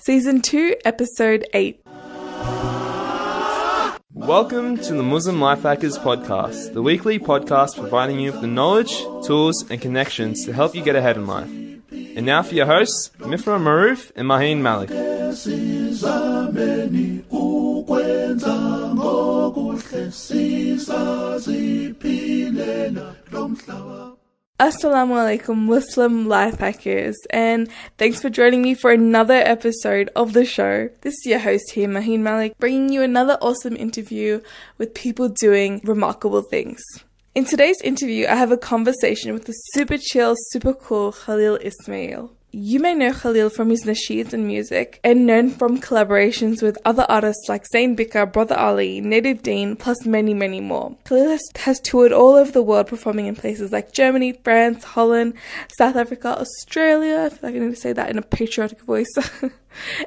Season 2, Episode 8. Welcome to the Muslim Life Hackers podcast, the weekly podcast providing you with the knowledge, tools, and connections to help you get ahead in life. And now for your hosts, Mifrah, Mahroof, and Malik. Assalamu alaikum Muslim life hackers, and thanks for joining me for another episode of the show. This is your host here, Malik, bringing you another awesome interview with people doing remarkable things. In today's interview, I have a conversation with the super chill, super cool Khalil Ismail. You may know Khalil from his nasheeds and music, and known from collaborations with other artists like Zayn Bika, Brother Ali, Native Dean, plus many, many more. Khalil has toured all over the world, performing in places like Germany, France, Holland, South Africa, Australia, I feel like I need to say that in a patriotic voice,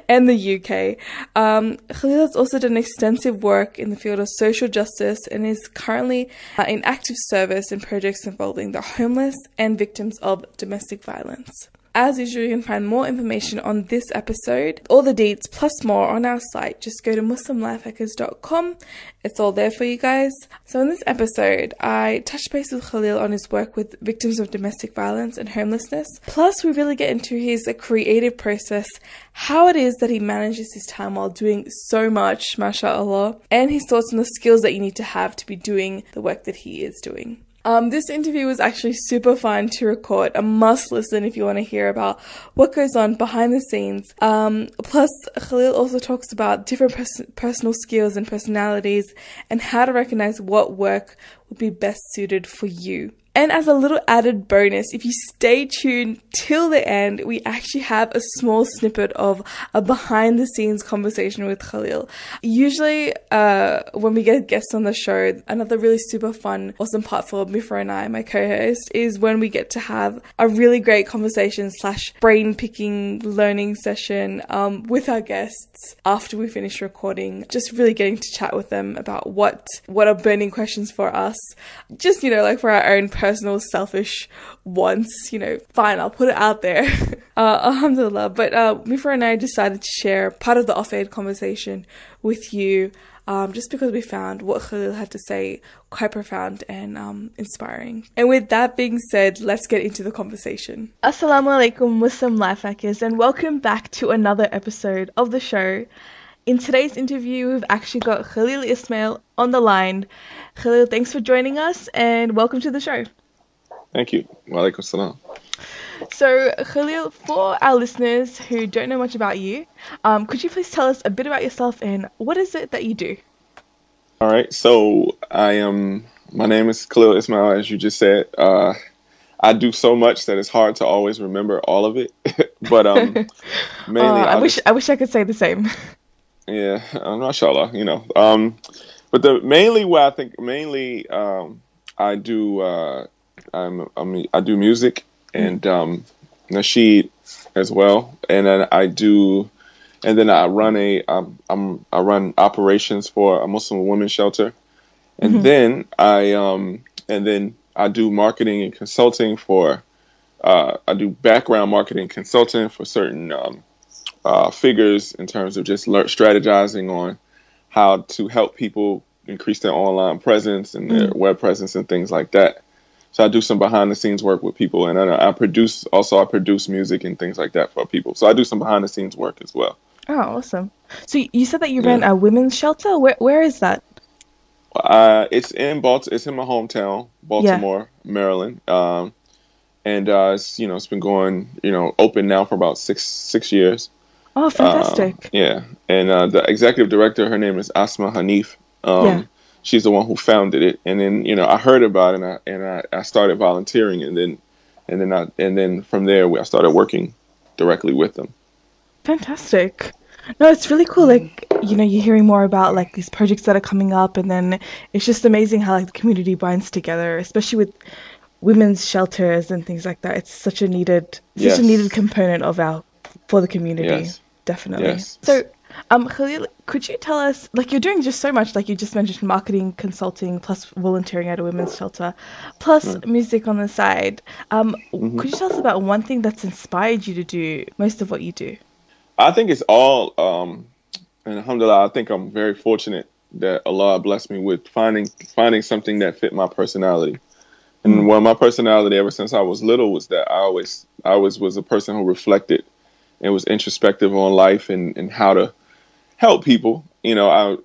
and the UK. Khalil has also done extensive work in the field of social justice and is currently in active service in projects involving the homeless and victims of domestic violence. As usual, you can find more information on this episode, all the deets plus more on our site. Just go to muslimlifehackers.com. It's all there for you guys. So in this episode, I touched base with Khalil on his work with victims of domestic violence and homelessness. Plus, we really get into his creative process, how it is that he manages his time while doing so much, mashallah, and his thoughts on the skills that you need to have to be doing the work that he is doing. This interview was actually super fun to record, a must listen if you want to hear about what goes on behind the scenes. Plus, Khalil also talks about different personal skills and personalities and how to recognize what work would be best suited for you. And as a little added bonus, if you stay tuned till the end, we actually have a small snippet of a behind-the-scenes conversation with Khalil. Usually, when we get guests on the show, another really super fun, awesome part for Mifrah and I, my co-host, is when we get to have a really great conversation / brain-picking learning session with our guests after we finish recording. Just really getting to chat with them about what are burning questions for us. Just, like for our own personal selfish wants, fine, I'll put it out there. Alhamdulillah. But Mifrah and I decided to share part of the off-air conversation with you, just because we found what Khalil had to say quite profound and inspiring. And with that being said, let's get into the conversation. Assalamu alaikum Muslim life hackers, and welcome back to another episode of the show. In today's interview, we've actually got Khalil Ismail on the line. Khalil, thanks for joining us and welcome to the show. Thank you. Wa alaikum salam. So, Khalil, for our listeners who don't know much about you, could you please tell us a bit about yourself and what is it that you do? All right. So, my name is Khalil Ismail, as you just said. I do so much that it's hard to always remember all of it. But mainly... I wish I could say the same. Yeah, mashallah, but I do music and nasheed as well, and then I run operations for a Muslim women's shelter, and then I do marketing and consulting for I do background marketing consulting for certain figures in terms of just strategizing on how to help people increase their online presence and their web presence and things like that. So I do some behind the scenes work with people, and I produce music and things like that for people. So I do some behind the scenes work as well. Oh, awesome. So you said that you ran a women's shelter. Where is that? It's in It's in my hometown, Baltimore, Maryland. And it's been going, open now for about six years. Oh, fantastic. And the executive director, her name is Asma Hanif. She's the one who founded it. And then, I heard about it and I started volunteering, and then from there I started working directly with them. Fantastic. No, it's really cool. You're hearing more about these projects that are coming up, and then it's just amazing how the community binds together, especially with women's shelters and things like that. It's such a needed component for the community. Yes. Definitely. Yes. So, Khalil, could you tell us, you're doing just so much, you just mentioned marketing, consulting, plus volunteering at a women's shelter, plus music on the side. Could you tell us about one thing that's inspired you to do most of what you do? I think it's all, and alhamdulillah, I think I'm very fortunate that Allah blessed me with finding something that fit my personality. And one of my personality ever since I was little was that I always was a person who reflected and was introspective on life and how to help people. I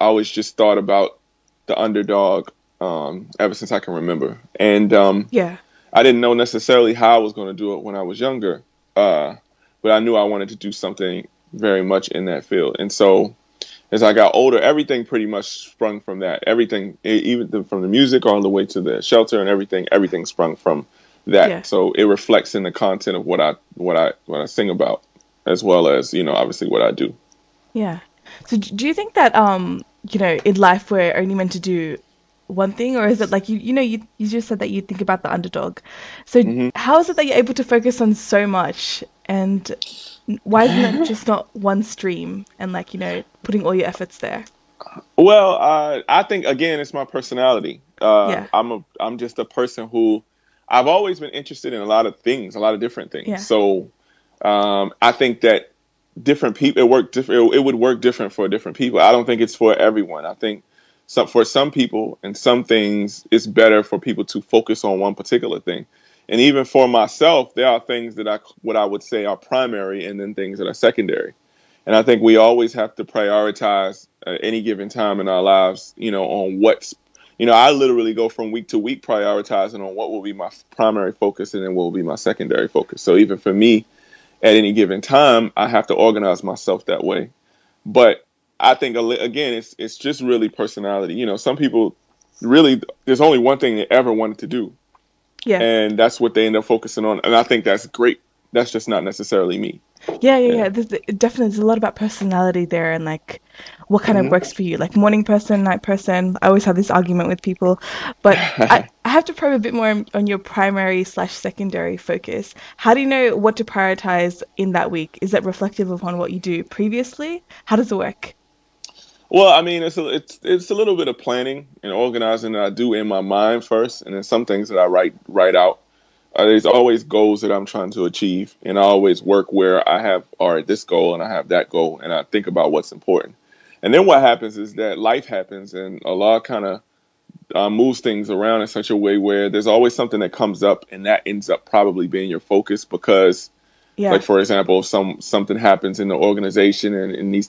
always just thought about the underdog ever since I can remember. And Yeah. I didn't know necessarily how I was going to do it when I was younger, but I knew I wanted to do something very much in that field. And so as I got older, everything pretty much sprung from that. Everything, from the music all the way to the shelter and everything sprung from that. Yeah. So it reflects in the content of what I sing about, as well as obviously what I do. Yeah. So do you think that in life we're only meant to do one thing, or is it like you just said that you think about the underdog. So how is it that you're able to focus on so much, and why isn't it just not one stream and putting all your efforts there? Well, I think again it's my personality. Yeah. I'm just a person who I've always been interested in a lot of things, a lot of different things. Yeah. So I think that different people it would work different for different people. I don't think it's for everyone. I think for some people and some things it's better for people to focus on one particular thing. And even for myself, there are things that what I would say are primary, and then things that are secondary. And I think we always have to prioritize any given time in our lives, on what's, I literally go from week to week prioritizing on what will be my primary focus and then what will be my secondary focus. So even for me, at any given time, I have to organize myself that way. But I think, again, it's just really personality. Some people really, there's only one thing they ever wanted to do. Yeah. And that's what they end up focusing on. And I think that's great. That's just not necessarily me. Yeah. Definitely, there's a lot about personality there, and what kind of works for you. Like morning person, night person. I always have this argument with people, but I have to probe a bit more on your primary/secondary focus. How do you know what to prioritize in that week? Is that reflective upon what you do previously? How does it work? Well, I mean, it's a little bit of planning and organizing that I do in my mind first, and then some things that I write out. There's always goals that I'm trying to achieve, and I always work where I have, all right, this goal and I have that goal, and I think about what's important. And then what happens is that life happens, and Allah kind of moves things around in such a way where there's always something that comes up, and that ends up probably being your focus because, like for example, if something happens in the organization and it needs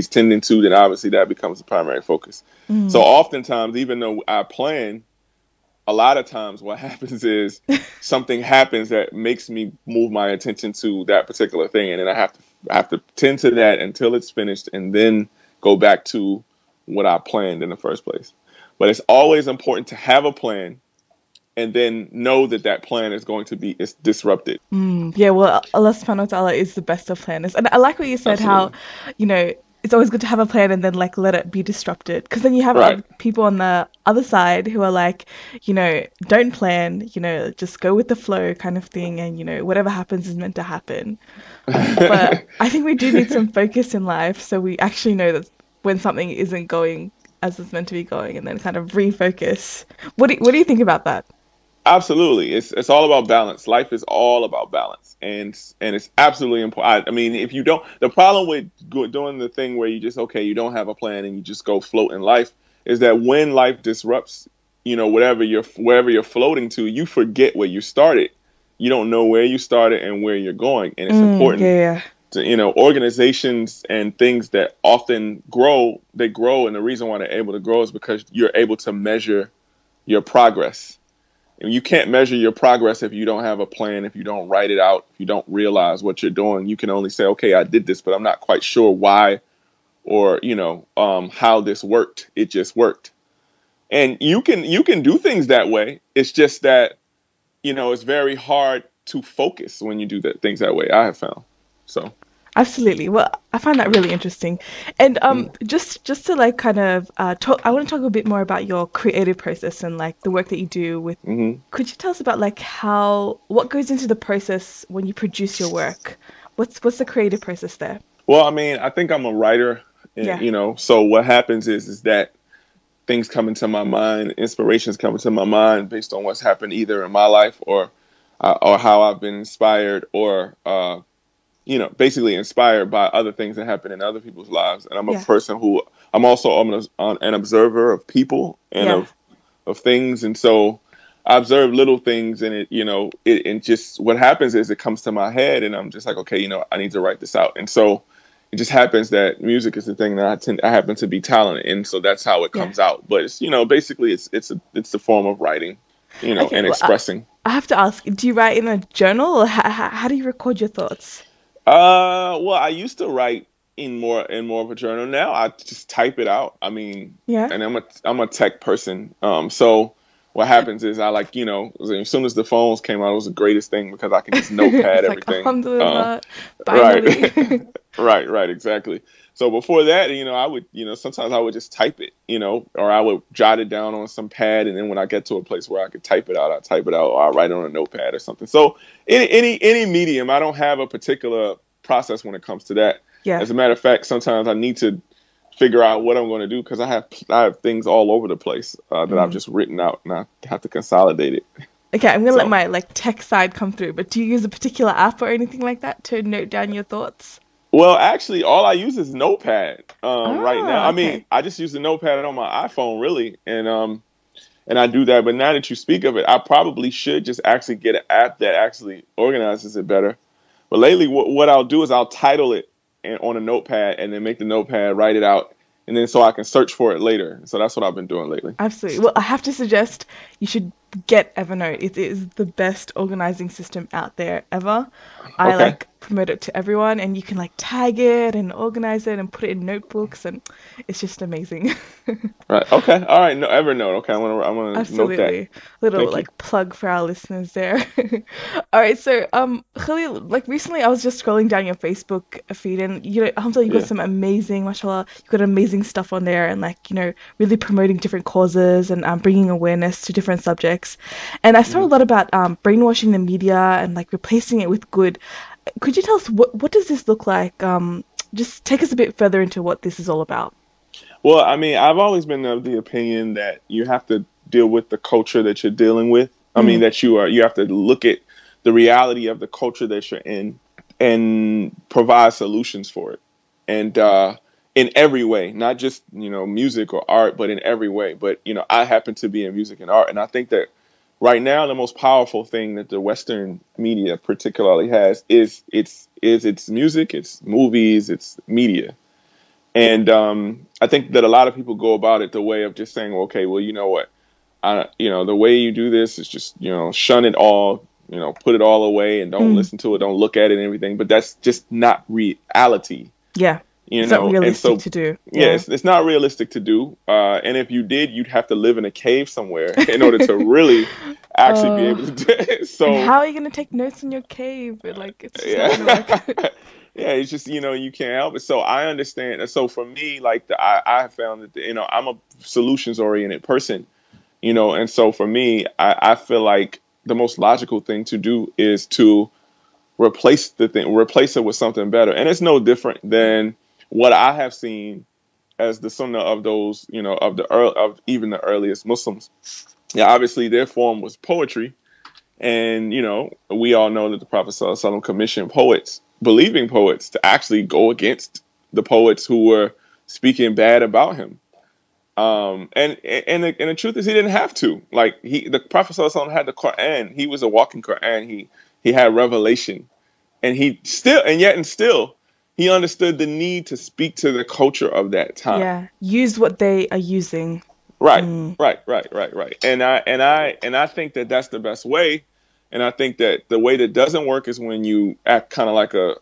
tending to, then obviously that becomes the primary focus. So oftentimes, even though I plan, a lot of times what happens is something happens that makes me move my attention to that particular thing, and then I have to tend to that until it's finished, and then go back to what I planned in the first place. But it's always important to have a plan, and then know that plan is going to be disrupted. Yeah, well, Allah subhanahu wa ta'ala is the best of planners. And I like what you said, Absolutely. how, it's always good to have a plan and then let it be disrupted. Because then you have Right. people on the other side who are like, don't plan, just go with the flow kind of thing. And, whatever happens is meant to happen. But I think we do need some focus in life. So we actually know that when something isn't going as it's meant to be going, and then kind of refocus. What do you think about that? Absolutely. It's all about balance. Life is all about balance. And it's absolutely important. I mean, if you don't, the problem with doing the thing where you don't have a plan and you just go float in life is that when life disrupts, wherever you're floating to, you forget where you started. You don't know where you started and where you're going. And it's important to, organizations and things that often grow. And the reason why they're able to grow is because you're able to measure your progress. And you can't measure your progress if you don't have a plan, if you don't write it out, if you don't realize what you're doing. You can only say, okay, I did this, but I'm not quite sure why or, how this worked. It just worked. And you can do things that way. It's just that, it's very hard to focus when you do things that way, I have found. So. Absolutely. Well, I find that really interesting. And just to kind of talk, I want to talk a bit more about your creative process and the work that you do with. Could you tell us about what goes into the process when you produce your work? What's the creative process there? Well, I mean, I think I'm a writer, and, so what happens is that things come into my mind, inspirations come into my mind based on what's happened either in my life or how I've been inspired or basically inspired by other things that happen in other people's lives. And I'm a Yeah. person who I'm also an observer of people and Yeah. of things. And so I observe little things, and and just what happens is it comes to my head, and I'm just like, okay, I need to write this out. And so it just happens that music is the thing that I happen to be talented in. So that's how it comes out. But it's, basically it's the form of writing, Okay, and well, expressing. I have to ask, do you write in a journal, or how do you record your thoughts? Well, I used to write in more of a journal. Now I just type it out. I mean, Yeah. and I'm a tech person. So what happens is I as soon as the phones came out, it was the greatest thing because I can just notepad It's like, everything. alhamdulillah, Right, finally. right, exactly. So before that, I would, sometimes I would just type it, or I would jot it down on some pad, and then when I get to a place where I could type it out, I type it out, or I write it on a notepad or something. So any medium, I don't have a particular process when it comes to that. Yeah. As a matter of fact, sometimes I need to figure out what I'm going to do because I have things all over the place that I've just written out, and I have to consolidate it. Okay, I'm gonna let my tech side come through, but do you use a particular app or anything like that to note down your thoughts? Well, actually, all I use is Notepad right now. I mean, Okay. I just use the Notepad on my iPhone, really, and I do that. But now that you speak of it, I probably should just actually get an app that actually organizes it better. But lately, what I'll do is I'll title it on a Notepad and then make the Notepad write it out, and then so I can search for it later. So that's what I've been doing lately. Absolutely. Well, I have to suggest you should get Evernote. It is the best organizing system out there ever. I Okay. promote it to everyone, and you can tag it and organize it and put it in notebooks, and it's just amazing. Right. Okay. All right. No, Evernote. Okay. I'm gonna note that. Absolutely. Little Thank you. plug for our listeners there. All right, so Khalil, recently I was just scrolling down your Facebook feed, and alhamdulillah, you've got Yeah. some amazing, mashallah, you've got amazing stuff on there, and really promoting different causes and bringing awareness to different subjects. And I saw a lot about brainwashing the media and replacing it with good. Could you tell us what does this look like? Just take us a bit further into what this is all about. Well, I mean, I've always been of the opinion that you have to deal with the culture that you're dealing with. I mean, that you have to look at the reality of the culture that you're in and provide solutions for it. And in every way, not just, music or art, but in every way. But, I happen to be in music and art. And I think that right now, the most powerful thing that the Western media particularly has is its music, its movies, its media. And I think that a lot of people go about it the way of just saying, okay, well, you know what, the way you do this is just, shun it all, put it all away and don't listen to it, don't look at it and everything. But that's just not reality. Yeah. It's not realistic to do. Yeah, it's not realistic to do. And if you did, you'd have to live in a cave somewhere in order to really actually be able to do it. So and how are you going to take notes in your cave? It's just not going to work. Yeah, it's just, you can't help it. So I understand. And so for me, I have found that, I'm a solutions oriented person, and so for me, I feel like the most logical thing to do is to replace it with something better. And it's no different than what I have seen as the sunnah of those, of even the earliest Muslims. Yeah, obviously their form was poetry. And, we all know that the Prophet ﷺ commissioned believing poets, to actually go against the poets who were speaking bad about him. And the truth is, he didn't have to. The Prophet ﷺ had the Quran. He was a walking Quran. He had revelation, and still he understood the need to speak to the culture of that time. Yeah, use what they are using. Right. And I think that that's the best way. And I think that the way that doesn't work is when you act kind of like a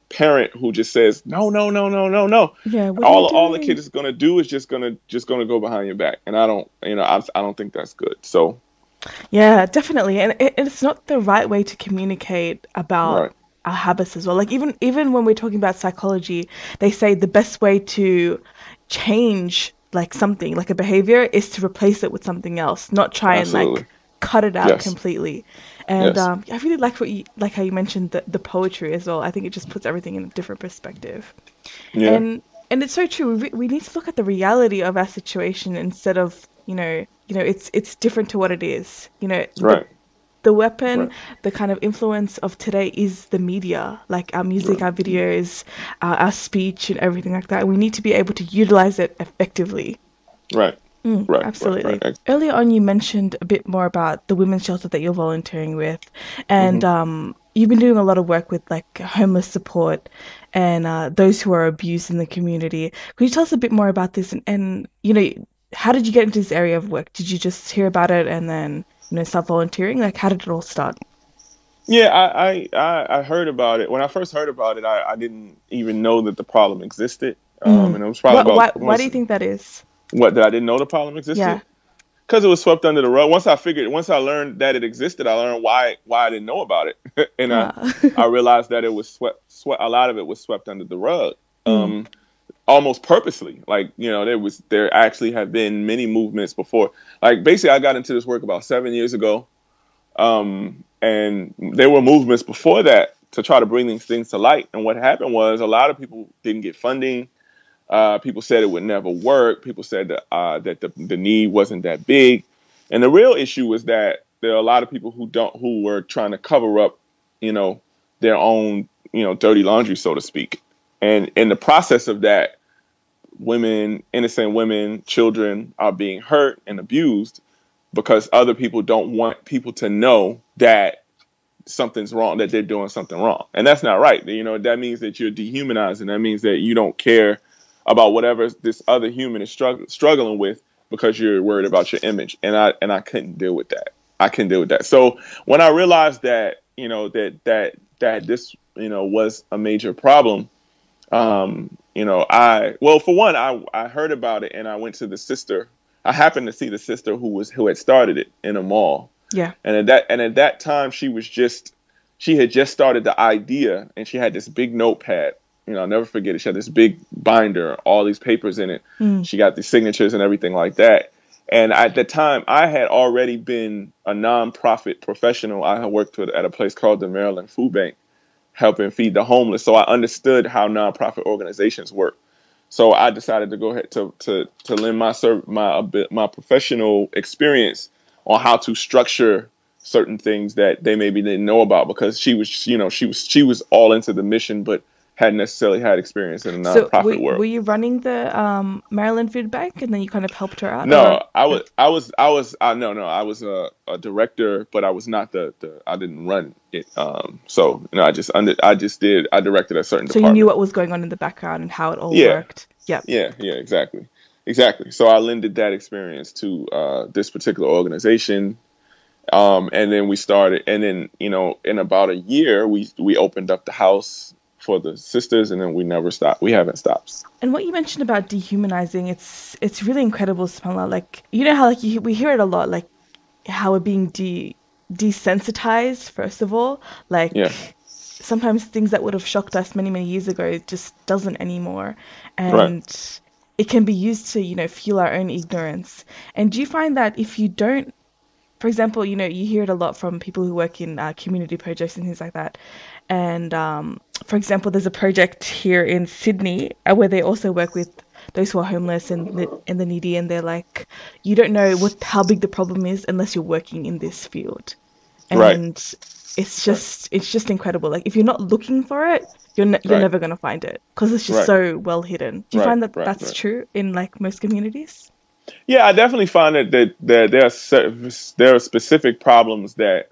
parent who just says no. Yeah. All the kid is gonna do is just gonna go behind your back, and I don't think that's good. So. Yeah, definitely, and it's not the right way to communicate about our habits as well. Even when we're talking about psychology, they say the best way to change something, a behavior, is to replace it with something else, not try Absolutely. and cut it out Yes. completely. And Yes. I really like how you mentioned the poetry as well. I think it just puts everything in a different perspective. Yeah. And it's so true. We need to look at the reality of our situation instead of it's different to what it is. Right. the weapon, Right. the kind of influence of today is the media, like our music, our videos, our speech, and everything like that. We need to be able to utilize it effectively. Right. Right. Absolutely. Right. Earlier on, you mentioned a bit more about the women's shelter that you're volunteering with, and you've been doing a lot of work with like homeless support and those who are abused in the community. Could you tell us a bit more about this? And how did you get into this area of work? Did you just hear about it and then start volunteering? Like, how did it all start? Yeah, I heard about it. When I first heard about it, I didn't even know that the problem existed. And it was probably Why do you think that is? that I didn't know the problem Yeah. existed? Because it was swept under the rug. Once I learned that it existed, I learned why I didn't know about it, and I realized that it was swept. A lot of it was swept under the rug, almost purposely. Like there actually have been many movements before. Like basically, I got into this work about 7 years ago, and there were movements before that to try to bring these things to light. And what happened was a lot of people didn't get funding. People said it would never work. People said that the need wasn't that big, and the real issue was that there are a lot of people who were trying to cover up, their own, dirty laundry, so to speak. And in the process of that, innocent women, children are being hurt and abused because other people don't want people to know that something's wrong, that they're doing something wrong, and that's not right. That means that you're dehumanizing. That means that you don't care about whatever this other human is struggling with because you're worried about your image. And I couldn't deal with that. So when I realized that, that this, was a major problem, for one, I heard about it and I went to the sister. I happened to see the sister who had started it in a mall. Yeah. And at that time she had just started the idea, and she had this big notepad. I'll never forget it. She had this big binder, all these papers in it. She got the signatures and everything like that. And at the time, I had already been a nonprofit professional. I had worked at a place called the Maryland Food Bank, helping feed the homeless. So I understood how nonprofit organizations work. So I decided to go ahead to lend my professional experience on how to structure certain things that they maybe didn't know about, because she was all into the mission, but hadn't necessarily had experience in the nonprofit world. Were you running the Maryland Food Bank, and then you kind of helped her out? No, I was a director, but I was not I didn't run it. I directed a certain department. So you knew what was going on in the background and how it all worked. Yeah, exactly. So I lended that experience to this particular organization. And then we started, and then, in about a year, we opened up the house for the sisters, and then we never stopped. We haven't stopped. And what you mentioned about dehumanizing, it's really incredible, subhanAllah. Like, how we hear it a lot, like how we're being desensitized, first of all. Like, sometimes things that would have shocked us many, many years ago, it just doesn't anymore. And it can be used to, fuel our own ignorance. And do you find that if you don't, for example, you hear it a lot from people who work in community projects and things like that. And for example, there's a project here in Sydney where they also work with those who are homeless and the needy, and they're like, you don't know how big the problem is unless you're working in this field. And it's just incredible. Like, if you're not looking for it, you're never going to find it, because it's just so well hidden. Do you find that that's true in like most communities? Yeah, I definitely find that there are specific problems that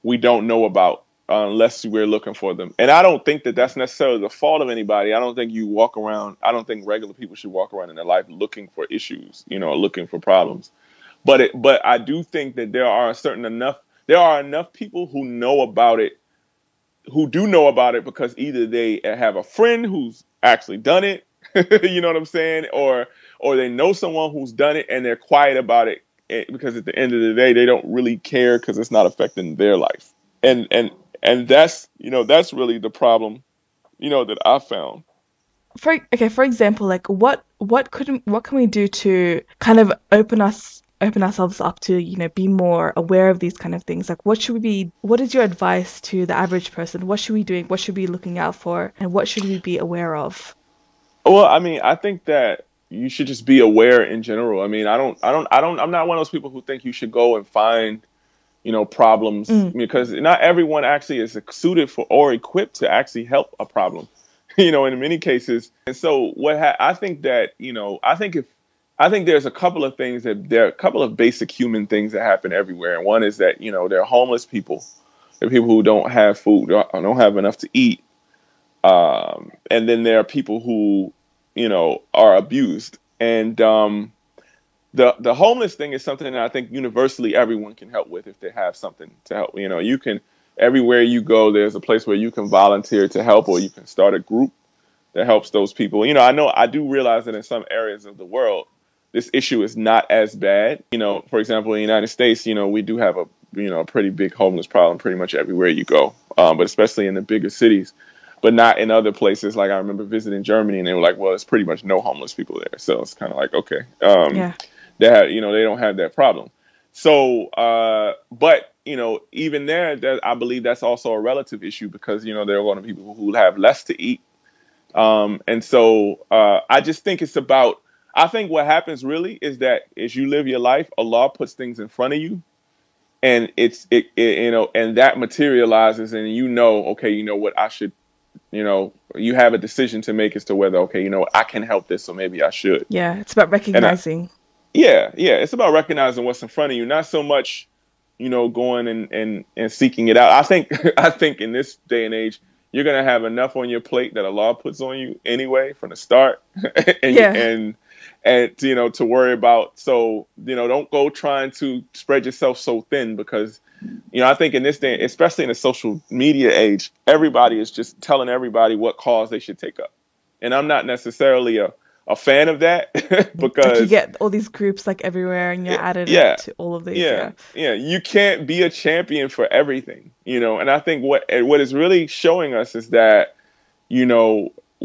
we don't know about unless we're looking for them. And I don't think that that's necessarily the fault of anybody. I don't think regular people should walk around in their life looking for issues, looking for problems. But I do think that there are enough people who know about it, who do know about it, because either they have a friend who's actually done it, you know what I'm saying, or they know someone who's done it and they're quiet about it, because at the end of the day, they don't really care because it's not affecting their life. And that's really the problem, that I found. For example, like what can we do to kind of open ourselves up to, be more aware of these kind of things? Like, what is your advice to the average person? What should we be doing? What should we be looking out for? And what should we be aware of? Well, I mean, I think that you should just be aware in general. I mean, I'm not one of those people who think you should go and find, problems, because not everyone actually is suited for or equipped to actually help a problem, in many cases. And so I think that, I think there's a couple of things there are a couple of basic human things that happen everywhere. And one is that, there are homeless people. There are people who don't have food, or don't have enough to eat. And then there are people who, are abused. And the homeless thing is something that I think universally everyone can help with if they have something to help. You can, everywhere you go, there's a place where you can volunteer to help, or you can start a group that helps those people. I do realize that in some areas of the world, this issue is not as bad. For example, in the United States, we do have a pretty big homeless problem pretty much everywhere you go, but especially in the bigger cities, but not in other places. Like I remember visiting Germany, and they were like, well, it's pretty much no homeless people there. So it's kind of like, okay, they don't have that problem. So, but even there, I believe that's also a relative issue, because there are going to be people who have less to eat, and so I just think I think what happens really is that as you live your life, Allah puts things in front of you, and and that materializes, and okay, what I should, you have a decision to make as to whether, okay, I can help this, so maybe I should. Yeah, it's about recognizing. Yeah, it's about recognizing what's in front of you, not so much, going and seeking it out. I think in this day and age, you're gonna have enough on your plate that Allah puts on you anyway from the start, and to worry about. So don't go trying to spread yourself so thin, because I think in this day, especially in the social media age, everybody is just telling everybody what cause they should take up, and I'm not necessarily a fan of that because you get all these groups like everywhere, and you're added to all of these. You can't be a champion for everything, and I think what is really showing us is that,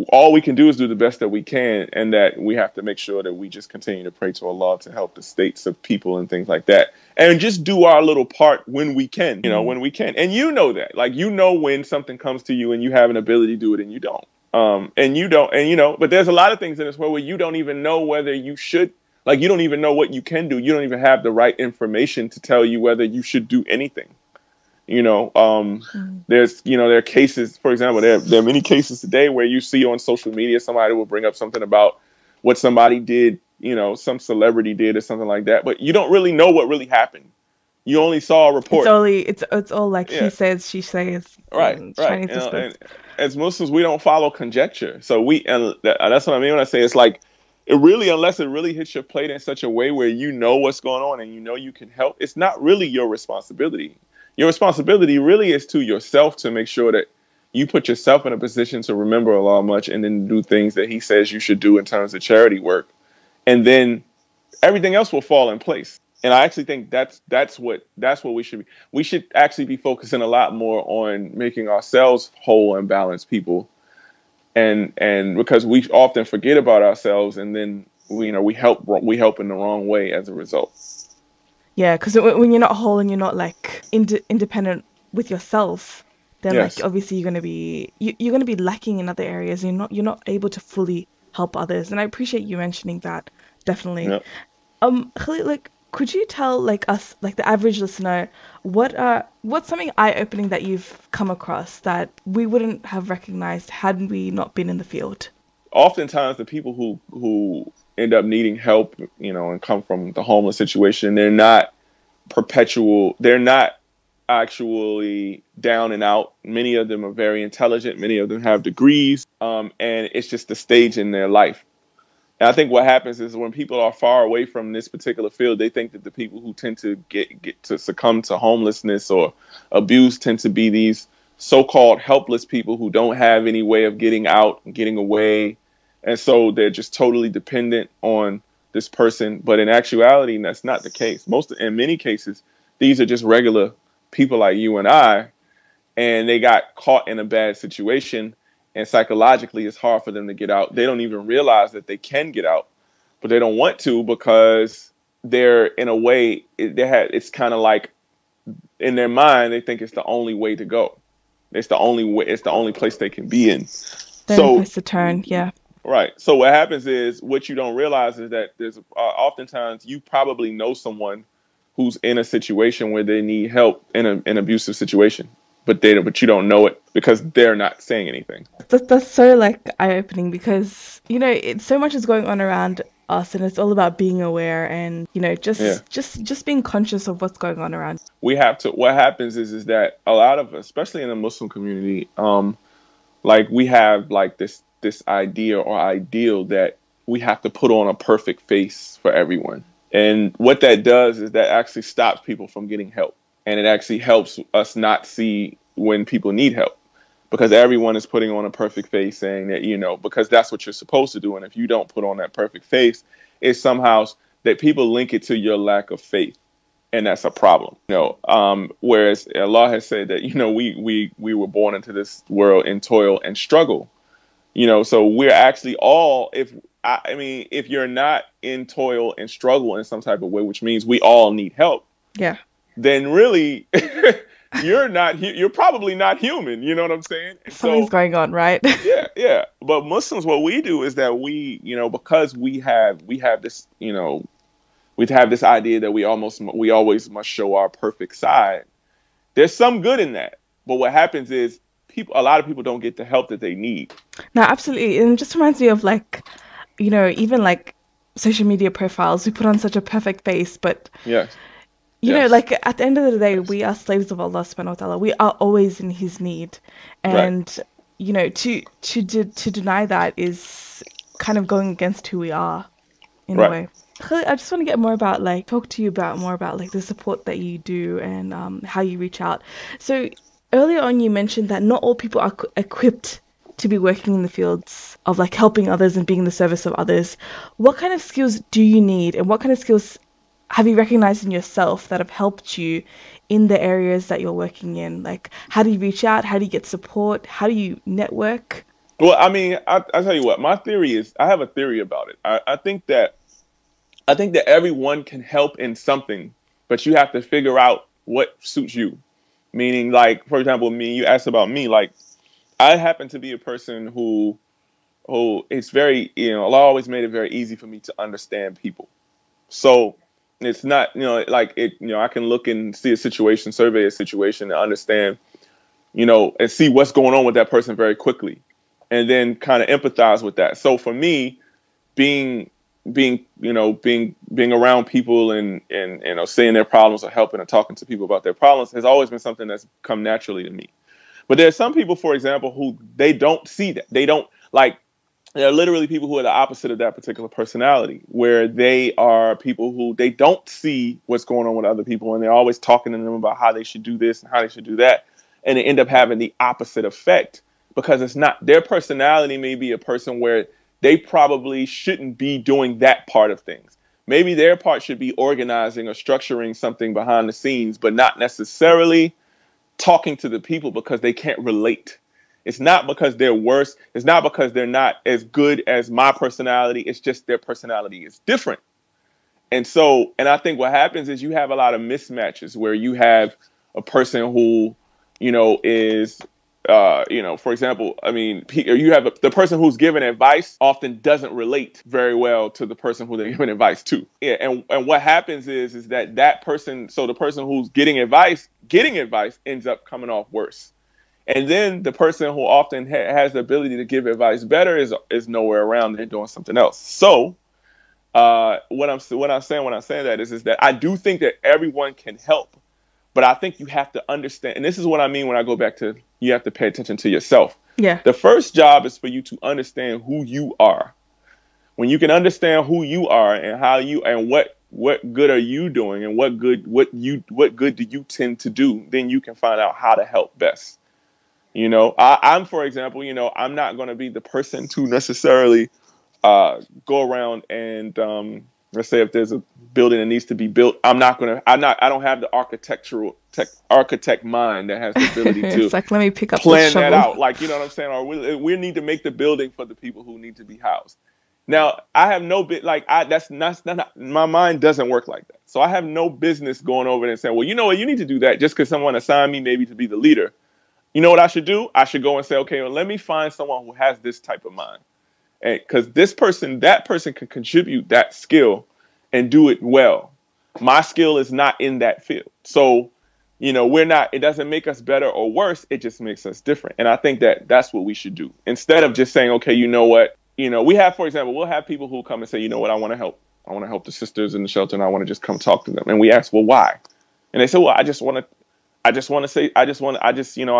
all we can do is do the best that we can, and that we have to make sure that we just continue to pray to Allah to help the states of people and things like that, and just do our little part when we can, when we can. And that, like, when something comes to you and you have an ability to do it and you don't. But there's a lot of things in this world where you don't even know whether you should, like, you don't even know what you can do. You don't even have the right information to tell you whether you should do anything. There's, there are cases, for example, there are many cases today where you see on social media, somebody will bring up something about what somebody did, some celebrity did or something like that, but you don't really know what really happened. You only saw a report. It's all like he says, she says. Right. And as Muslims, we don't follow conjecture. So that's what I mean when I say it's like, unless it really hits your plate in such a way where you know what's going on and you can help, it's not really your responsibility. Your responsibility really is to yourself, to make sure that you put yourself in a position to remember Allah much, and then do things that He says you should do in terms of charity work, and then everything else will fall in place. And I actually think that's what we should be. We should actually be focusing a lot more on making ourselves whole and balanced people, and because we often forget about ourselves, and then we help in the wrong way as a result. Yeah, because when you're not whole and you're not like independent with yourself, then like obviously you're gonna be lacking in other areas. And you're not able to fully help others. And I appreciate you mentioning that, definitely. Yep. Khalil, like, could you tell like us, like the average listener, what's something eye-opening that you've come across that we wouldn't have recognized had we not been in the field? Oftentimes the people who end up needing help, and come from the homeless situation, they're not actually down and out. Many of them are very intelligent. Many of them have degrees, and it's just a stage in their life. And I think what happens is when people are far away from this particular field, they think that the people who tend to get to succumb to homelessness or abuse tend to be these so-called helpless people who don't have any way of getting out and getting away. And so they're just totally dependent on this person. But in actuality, that's not the case. In many cases, these are just regular people like you and I, and they got caught in a bad situation. And psychologically, it's hard for them to get out. They don't even realize that they can get out, but they don't want to, because they're, in a way, it's kind of like in their mind, they think it's the only way to go. It's the only way. It's the only place they can be in. Place to turn. Yeah. Right. So what happens is, what you don't realize is that there's oftentimes you probably know someone who's in a situation where they need help in an abusive situation, but you don't know it because they're not saying anything. That's so like eye-opening because so much is going on around us, and it's all about being aware and just being conscious of what's going on around. We have to. What happens is that a lot of, especially in the Muslim community, like we have like this idea or ideal that we have to put on a perfect face for everyone. And what that does is that actually stops people from getting help. And it actually helps us not see when people need help, because everyone is putting on a perfect face saying that, because that's what you're supposed to do. And if you don't put on that perfect face, it's somehow that people link it to your lack of faith. And that's a problem. Whereas Allah has said that, we were born into this world in toil and struggle. So we're actually all, if you're not in toil and struggle in some type of way, which means we all need help. Yeah. Then really, you're probably not human. You know what I'm saying? Something's going on, right? Yeah. But Muslims, what we do is that we, because we have this, we have this idea that we always must show our perfect side. There's some good in that. But what happens is a lot of people don't get the help that they need. No, absolutely. And it just reminds me of even like social media profiles. We put on such a perfect face, but like at the end of the day, we are slaves of Allah subhanahu wa ta'ala. We are always in His need. And, to deny that is kind of going against who we are in a way. Khalil, I just want to get more about talk to you about more about the support that you do and how you reach out. So earlier on, you mentioned that not all people are equipped to be working in the fields of helping others and being in the service of others. What kind of skills do you need, and what kind of skills have you recognized in yourself that have helped you in the areas that you're working in? How do you reach out? How do you get support? How do you network? Well, I'll tell you what, my theory is, I have a theory about it. I think that everyone can help in something, but you have to figure out what suits you. Meaning, for example, you asked about me, I happen to be a person who it's very, Allah always made it very easy for me to understand people. So it's not, I can look and see a situation, survey a situation, and understand, and see what's going on with that person very quickly, and then kind of empathize with that. So for me, being around people and seeing their problems or helping or talking to people about their problems has always been something that's come naturally to me. But there are some people, for example, who they don't see that. They don't there are literally people who are the opposite of that particular personality, where they are people who they don't see what's going on with other people, and they're always talking to them about how they should do this and how they should do that. And they end up having the opposite effect, because it's not their personality. May be a person where they probably shouldn't be doing that part of things. Maybe their part should be organizing or structuring something behind the scenes, but not necessarily talking to the people, because they can't relate. It's not because they're worse. It's not because they're not as good as my personality. It's just their personality is different. And I think what happens is you have a lot of mismatches where you have a person who, is, for example, you have the person who's giving advice often doesn't relate very well to the person who they're giving advice to. Yeah, and what happens is that person, so the person who's getting advice ends up coming off worse. And then the person who often has the ability to give advice better is nowhere around. They're doing something else. So what I'm saying when I'm saying that is that I do think that everyone can help, but I think you have to understand. And this is what I mean when I go back to you have to pay attention to yourself. Yeah. The first job is for you to understand who you are. When you can understand who you are and how you and what good are you doing and what good do you tend to do, then you can find out how to help best. I'm, for example, I'm not going to be the person to necessarily go around and let's say if there's a building that needs to be built, I don't have the architect mind that has the ability to it's let me pick up plan that out. You know what I'm saying? Or we need to make the building for the people who need to be housed. Now, I have no bit that's not my mind doesn't work like that. So I have no business going over there and saying, well, you know what, you need to do that just because someone assigned me maybe to be the leader. You know what I should do? I should go and say, okay, well, let me find someone who has this type of mind. And because that person can contribute that skill and do it well. My skill is not in that field. So, it doesn't make us better or worse. It just makes us different. And I think that that's what we should do. Instead of just saying, okay, you know what, we have, for example, we'll have people who come and say, you know what, I want to help. I want to help the sisters in the shelter and I want to just come talk to them. And we ask, well, why? And they say, well, I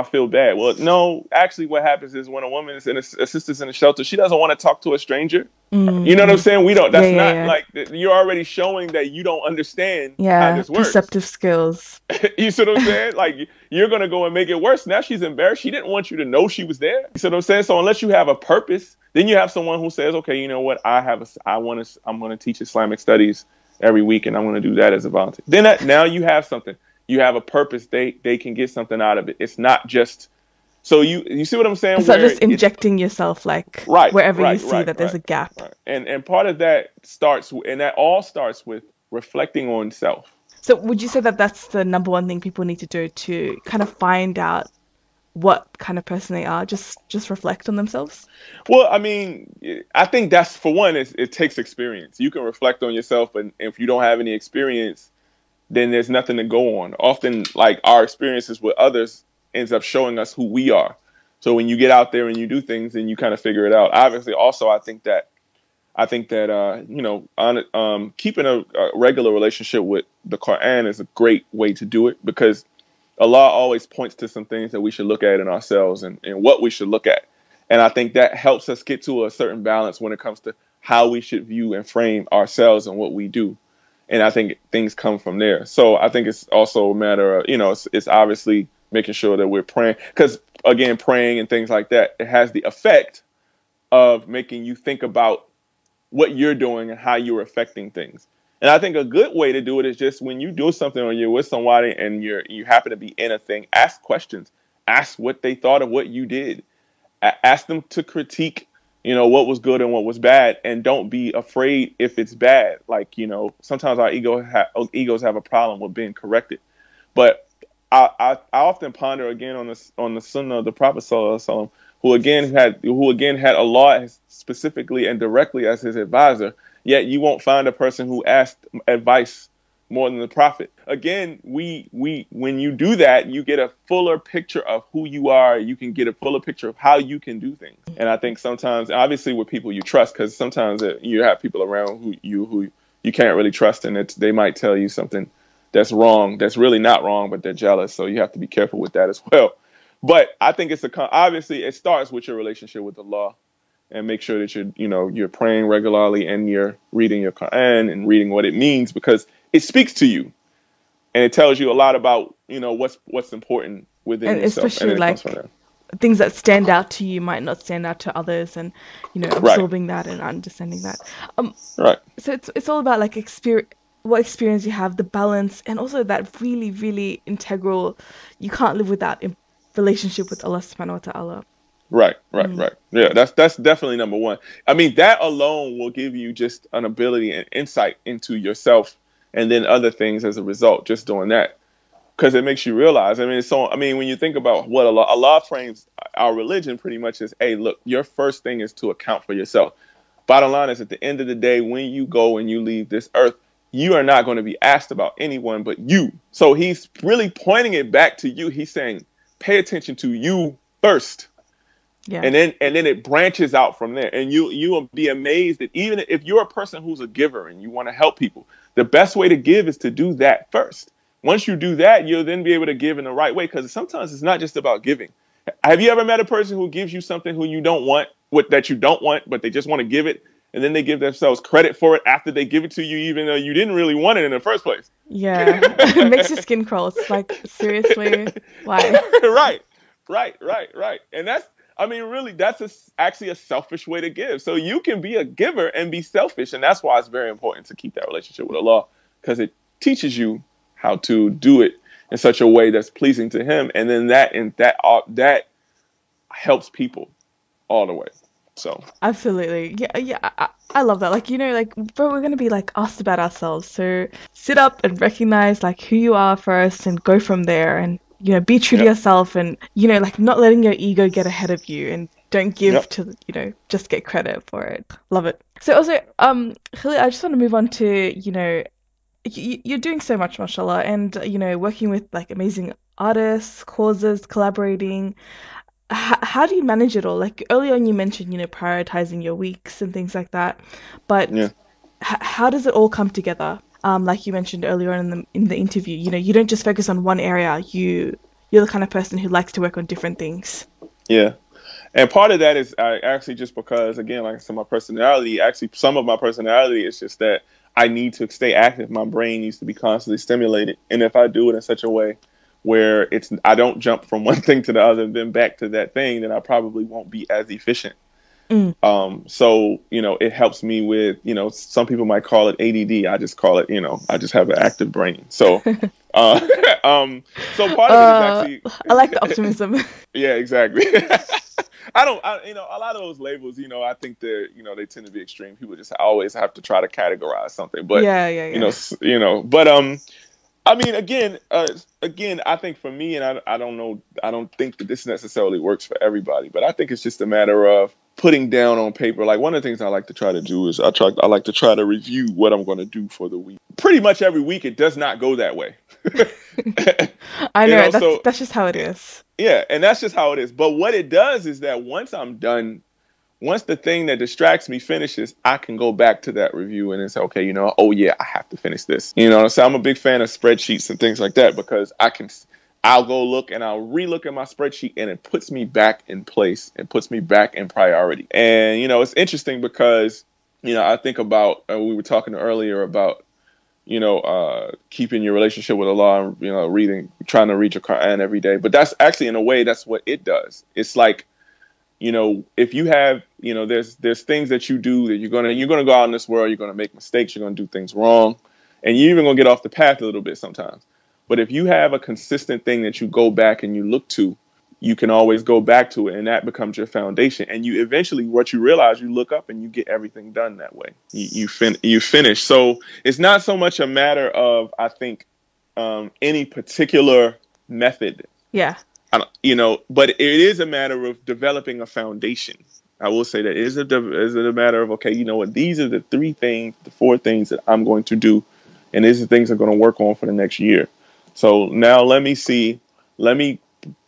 feel bad. Well, no, actually what happens is when a woman is a sister's in a shelter, she doesn't want to talk to a stranger. Mm-hmm. You know what I'm saying? Like, you're already showing that you don't understand how this works. Perceptive skills. You see what I'm saying? Like, you're going to go and make it worse. Now she's embarrassed. She didn't want you to know she was there. You see what I'm saying? So unless you have a purpose, then you have someone who says, okay, you know what? I'm going to teach Islamic studies every week and I'm going to do that as a volunteer. Then now you have something. You have a purpose. They can get something out of it. It's not just, so you see what I'm saying? It's not just injecting yourself wherever you see that there's a gap. Right. And part of that all starts with reflecting on self. So would you say that that's the number one thing people need to do to kind of find out what kind of person they are? Just reflect on themselves? Well, I mean, I think that's, for one, it takes experience. You can reflect on yourself, but if you don't have any experience, then there's nothing to go on. Often, like, our experiences with others ends up showing us who we are. So when you get out there and you do things, then you kind of figure it out. Obviously, also, I think that keeping a regular relationship with the Quran is a great way to do it, because Allah always points to some things that we should look at in ourselves and what we should look at. And I think that helps us get to a certain balance when it comes to how we should view and frame ourselves and what we do. And I think things come from there. So I think it's also a matter of, it's obviously making sure that we're praying, because, again, praying and things like that, it has the effect of making you think about what you're doing and how you're affecting things. And I think a good way to do it is just when you do something or you're with somebody and you happen to be in a thing, ask questions. Ask what they thought of what you did. Ask them to critique what was good and what was bad, and don't be afraid if it's bad. Like, sometimes our egos have a problem with being corrected. But I often ponder again on the sunnah of the Prophet Sallallahu Alaihi Wasallam, who again had Allah specifically and directly as his advisor. Yet you won't find a person who asked advice more than the Prophet. Again, when you do that, you get a fuller picture of who you are. You can get a fuller picture of how you can do things. And I think sometimes, obviously with people you trust, because sometimes you have people around who you can't really trust, and they might tell you something that's wrong, that's really not wrong, but they're jealous. So you have to be careful with that as well. But I think obviously it starts with your relationship with Allah, and make sure that you're praying regularly and you're reading your Quran and reading what it means, because it speaks to you and it tells you a lot about, what's important within and yourself. Especially like things that stand out to you might not stand out to others, and, absorbing that and understanding that. Right. So it's all about like what experience you have, the balance, and also that really, really integral, you can't live without relationship with Allah subhanahu wa ta'ala. Right. Yeah, that's definitely number one. I mean, that alone will give you just an ability and insight into yourself, and then other things as a result, just doing that. Because it makes you realize, when you think about what Allah frames our religion pretty much as, hey, look, your first thing is to account for yourself. Bottom line is, at the end of the day, when you go and you leave this earth, you are not going to be asked about anyone but you. So he's really pointing it back to you. He's saying, pay attention to you first. Yeah. And then it branches out from there. And you will be amazed that even if you're a person who's a giver and you want to help people, the best way to give is to do that first. Once you do that, you'll then be able to give in the right way, because sometimes it's not just about giving. Have you ever met a person who gives you something who you don't want, that you don't want, but they just want to give it, and then they give themselves credit for it after they give it to you, even though you didn't really want it in the first place? Yeah. It makes your skin crawl. It's like, seriously, why? Right. And that's actually a selfish way to give. So you can be a giver and be selfish. And that's why it's very important to keep that relationship with Allah, because it teaches you how to do it in such a way that's pleasing to him. And then that helps people all the way. So absolutely. Yeah. I love that. Bro, we're going to be asked about ourselves. So sit up and recognize who you are first, and go from there, and be true to yourself, and, not letting your ego get ahead of you, and don't give to, just get credit for it. Love it. So also, Khalil, I just want to move on to, you're doing so much, mashallah, and working with like amazing artists, causes, collaborating. How do you manage it all? Like early on, you mentioned prioritizing your weeks and things like that, but Yeah. how does it all come together? Like you mentioned earlier on in the interview, you don't just focus on one area. You're the kind of person who likes to work on different things. Yeah. And part of that is actually just because, again, like I said, my personality, actually some of my personality is just that I need to stay active. My brain needs to be constantly stimulated. And if I do it in such a way where I don't jump from one thing to the other and then back to that thing, then I probably won't be as efficient. So, it helps me with, some people might call it ADD. I just call it, I just have an active brain. So, so part of it is actually, I like the optimism. Yeah, exactly. A lot of those labels, I think they tend to be extreme. People just always have to try to categorize something, but but I mean, again, I think for me, and I don't think that this necessarily works for everybody, but I think it's just a matter of putting down on paper. Like one of the things I like to try to do is I like to try to review what I'm going to do for the week. Pretty much every week, it does not go that way. I know, that's just how it is. Yeah, and that's just how it is. But what it does is that once I'm done, once the thing that distracts me finishes, I can go back to that review and say, okay, oh yeah, I have to finish this. So I'm a big fan of spreadsheets and things like that because I'll go look and I'll relook at my spreadsheet and it puts me back in place. It puts me back in priority. And, it's interesting because, I think about, we were talking earlier about, keeping your relationship with Allah, trying to read your Quran every day. But that's actually, in a way, that's what it does. It's like, if you have, there's things that you do that you're gonna go out in this world, you're gonna make mistakes, you're gonna do things wrong, and you're even gonna get off the path a little bit sometimes. But if you have a consistent thing that you go back and you look to, you can always go back to it, and that becomes your foundation. And you eventually, what you realize, you look up and you get everything done that way. You finish. So it's not so much a matter of, I think, any particular method. Yeah. But it is a matter of developing a foundation. I will say that is it a matter of, okay, what, these are the 4 things that I'm going to do, and these are the things I'm going to work on for the next year. So now let me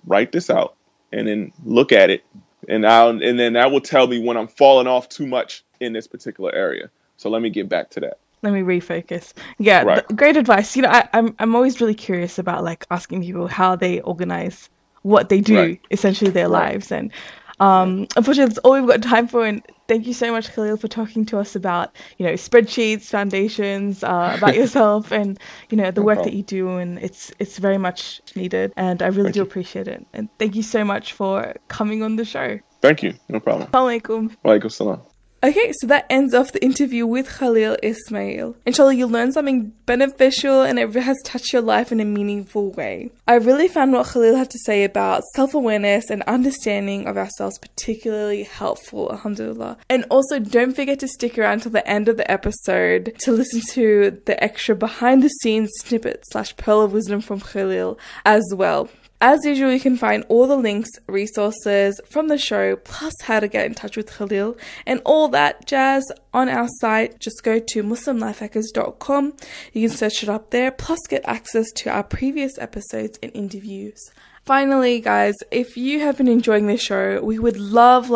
write this out and then look at it, and then that will tell me when I'm falling off too much in this particular area. So let me get back to that. Let me refocus. Yeah, right. Great advice. I'm always really curious about like asking people how they organize what they do, essentially their lives. And unfortunately, that's all we've got time for. And thank you so much, Khalil, for talking to us about, spreadsheets, foundations, about yourself, and the work that you do. And it's very much needed. And I really do appreciate it. And thank you so much for coming on the show. Thank you. No problem. Assalamu alaikum. Wa alaikum salam. Okay, so that ends off the interview with Khalil Ismail. Inshallah, you'll learn something beneficial and it has touched your life in a meaningful way. I really found what Khalil had to say about self-awareness and understanding of ourselves particularly helpful, alhamdulillah. And also, don't forget to stick around till the end of the episode to listen to the extra behind-the-scenes snippet/pearl of wisdom from Khalil as well. As usual, you can find all the links, resources from the show, plus how to get in touch with Khalil and all that jazz on our site. Just go to muslimlifehackers.com. You can search it up there, plus get access to our previous episodes and interviews. Finally, guys, if you have been enjoying this show, we would love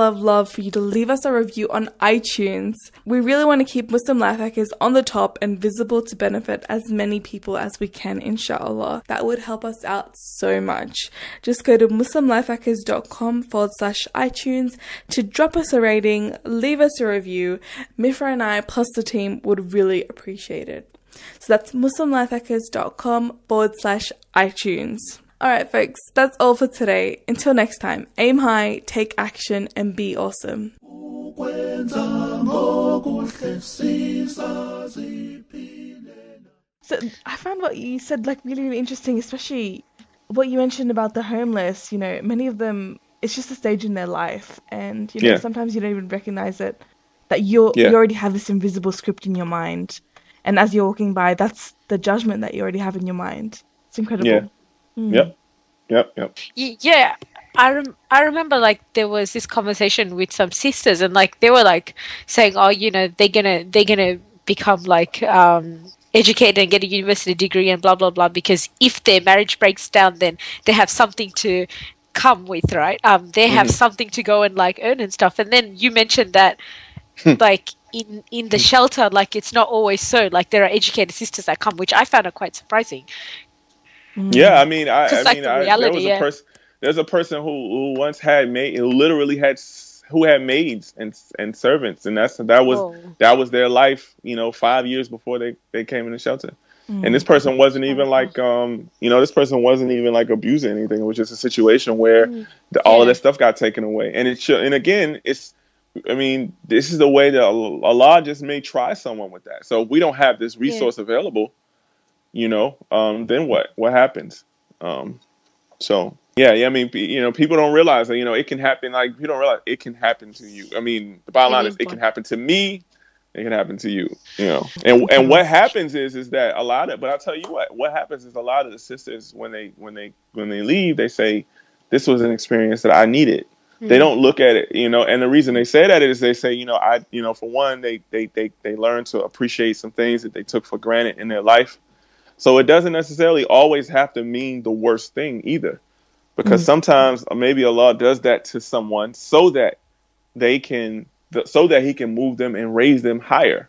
for you to leave us a review on iTunes. We really want to keep Muslim Life Hackers on the top and visible to benefit as many people as we can, inshallah. That would help us out so much. Just go to muslimlifehackers.com/iTunes to drop us a rating, leave us a review. Mifrah and I, plus the team, would really appreciate it. So that's muslimlifehackers.com/iTunes. Alright folks, that's all for today. Until next time, aim high, take action, and be awesome. So I found what you said really interesting, especially what you mentioned about the homeless. Many of them, it's just a stage in their life, and sometimes you don't even recognize it, that you already have this invisible script in your mind, and as you're walking by, that's the judgment that you already have in your mind. It's incredible. Yeah. Yep. Yeah, I remember there was this conversation with some sisters, and they were saying, oh, they're gonna become educated and get a university degree and blah, blah, blah, because if their marriage breaks down, then they have something to come with, right? They have something to go and like earn and stuff. And then you mentioned that like in the shelter, like it's not always so, like there are educated sisters that come, which I found are quite surprising. Yeah, I mean, reality, there's a person who once had who had maids and servants, and that was their life, 5 years before they came in the shelter. And this person wasn't even like this person wasn't even like abusing anything. It was just a situation where all of that stuff got taken away. And again, this is the way that Allah just may try someone with that. So if we don't have this resource available, then what happens? So I mean, people don't realize that, it can happen. Like, you don't realize it can happen to you. I mean, the bottom line is it can happen to me. It can happen to you, and what happens is that but I'll tell you what happens is a lot of the sisters, when they leave, they say, this was an experience that I needed. They don't look at it, and the reason they say that is they say, for one, they learn to appreciate some things that they took for granted in their life. So it doesn't necessarily always have to mean the worst thing either, because sometimes maybe Allah does that to someone so that He can move them and raise them higher.